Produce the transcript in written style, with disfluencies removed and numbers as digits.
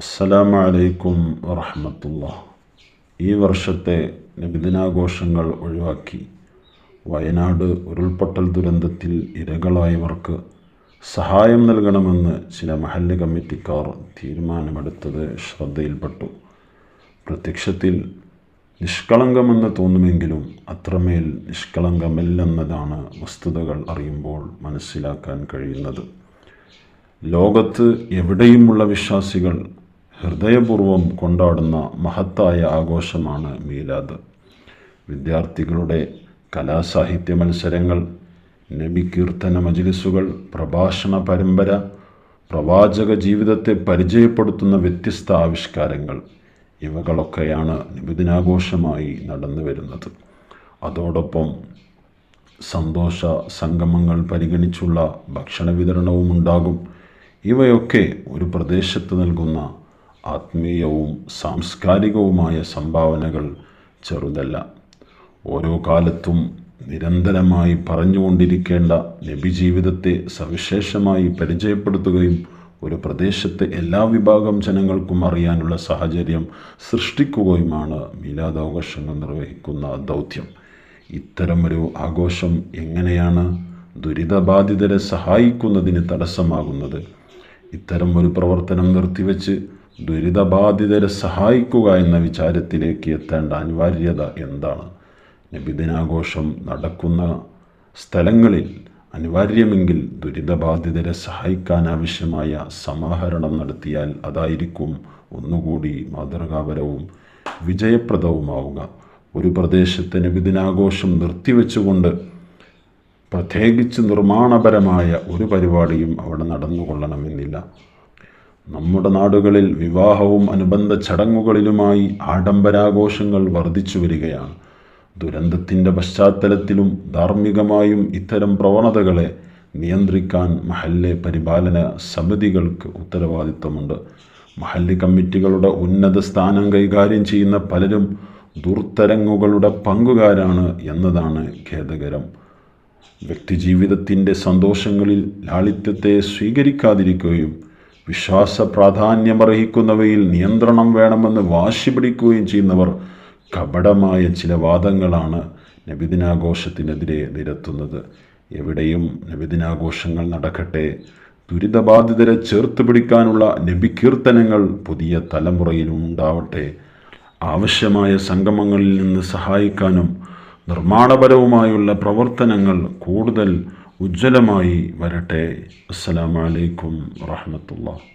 അസ്സലാമു അലൈക്കും വറഹ്മത്തുള്ളാഹി. ഈ വർഷത്തെ നബിദിനാഘോഷങ്ങൾ ഒഴിവാക്കി വയനാട് ഉരുൾപൊട്ടൽ ദുരന്തത്തിൽ ഇരകളായവർക്ക് സഹായം നൽകണമെന്ന് ചില മഹല്ല് കമ്മിറ്റിക്കാർ തീരുമാനമെടുത്തത് ശ്രദ്ധയിൽപ്പെട്ടു. പ്രത്യക്ഷത്തിൽ നിഷ്കളങ്കമെന്ന് തോന്നുമെങ്കിലും അത്രമേൽ നിഷ്കളങ്കമല്ലെന്നതാണ് വസ്തുതകൾ അറിയുമ്പോൾ മനസ്സിലാക്കാൻ കഴിയുന്നത്. ലോകത്ത് എവിടെയുമുള്ള വിശ്വാസികൾ ഹൃദയപൂർവ്വം കൊണ്ടാടുന്ന മഹത്തായ ആഘോഷമാണ് മീലാദ്. വിദ്യാർത്ഥികളുടെ കലാസാഹിത്യ മത്സരങ്ങൾ, നബി കീർത്തന മജ്ലിസുകൾ, പ്രഭാഷണ പരമ്പര, പ്രവാചക ജീവിതത്തെ പരിചയപ്പെടുത്തുന്ന വ്യത്യസ്ത ആവിഷ്കാരങ്ങൾ, ഇവകളൊക്കെയാണ് നബിദിനാഘോഷമായി നടന്നു വരുന്നത്. അതോടൊപ്പം സന്തോഷ സംഗമങ്ങൾ പരിഗണിച്ചുള്ള ഭക്ഷണ വിതരണവും ഉണ്ടാകും. ഇവയൊക്കെ ഒരു പ്രദേശത്ത് നൽകുന്ന ആത്മീയവും സാംസ്കാരികവുമായ സംഭാവനകൾ ചെറുതല്ല. ഓരോ കാലത്തും നിരന്തരമായി പറഞ്ഞുകൊണ്ടിരിക്കേണ്ട നബി ജീവിതത്തെ സവിശേഷമായി പരിചയപ്പെടുത്തുകയും ഒരു പ്രദേശത്തെ എല്ലാ വിഭാഗം ജനങ്ങൾക്കും അറിയാനുള്ള സാഹചര്യം സൃഷ്ടിക്കുകയുമാണ് മീലാദാഘോഷങ്ങൾ നിർവഹിക്കുന്ന ദൗത്യം. ഇത്തരമൊരു ആഘോഷം എങ്ങനെയാണ് ദുരിതബാധിതരെ സഹായിക്കുന്നതിന് തടസ്സമാകുന്നത്? ഇത്തരം ഒരു പ്രവർത്തനം നിർത്തിവെച്ച് ദുരിതബാധിതരെ സഹായിക്കുക എന്ന വിചാരത്തിലേക്ക് എത്തേണ്ട അനിവാര്യത എന്താണ്? നബിദിനാഘോഷം നടക്കുന്ന സ്ഥലങ്ങളിൽ അനിവാര്യമെങ്കിൽ ദുരിതബാധിതരെ സഹായിക്കാൻ ആവശ്യമായ സമാഹരണം നടത്തിയാൽ അതായിരിക്കും ഒന്നുകൂടി മാതൃകാപരവും വിജയപ്രദവുമാവുക. ഒരു പ്രദേശത്തെ നബിദിനാഘോഷം നിർത്തിവെച്ചുകൊണ്ട് പ്രത്യേകിച്ച് നിർമ്മാണപരമായ ഒരു പരിപാടിയും അവിടെ നടന്നുകൊള്ളണമെന്നില്ല. നമ്മുടെ നാടുകളിൽ വിവാഹവും അനുബന്ധ ചടങ്ങുകളിലുമായി ആഡംബരാഘോഷങ്ങൾ വർദ്ധിച്ചു വരികയാണ്. ദുരന്തത്തിൻ്റെ പശ്ചാത്തലത്തിലും ധാർമ്മികമായും ഇത്തരം പ്രവണതകളെ നിയന്ത്രിക്കാൻ മഹല്ല് പരിപാലന സമിതികൾക്ക് ഉത്തരവാദിത്തമുണ്ട്. മഹല്ല് കമ്മിറ്റികളുടെ ഉന്നത സ്ഥാനം കൈകാര്യം ചെയ്യുന്ന പലരും ദുർത്തരങ്ങുകളുടെ പങ്കുകാരാണ് എന്നതാണ് ഖേദകരം. വ്യക്തിജീവിതത്തിൻ്റെ സന്തോഷങ്ങളിൽ ലാളിത്യത്തെ സ്വീകരിക്കാതിരിക്കുകയും വിശ്വാസ പ്രാധാന്യമർഹിക്കുന്നവയിൽ നിയന്ത്രണം വേണമെന്ന് വാശി പിടിക്കുകയും ചെയ്യുന്നവർ കപടമായ ചില വാദങ്ങളാണ് നബിദിനാഘോഷത്തിനെതിരെ നിരത്തുന്നത്. എവിടെയും നബിദിനാഘോഷങ്ങൾ നടക്കട്ടെ. ദുരിതബാധിതരെ ചേർത്ത് പിടിക്കാനുള്ള നബി കീർത്തനങ്ങൾ പുതിയ തലമുറയിലും ഉണ്ടാവട്ടെ. ആവശ്യമായ സംഗമങ്ങളിൽ നിന്ന് സഹായിക്കാനും നിർമ്മാണപരവുമായുള്ള പ്രവർത്തനങ്ങൾ കൂടുതൽ ഉജ്ജ്വലമായി വരട്ടെ. അസ്സലാമു അലൈക്കും വറഹ്മത്തുള്ളാഹി.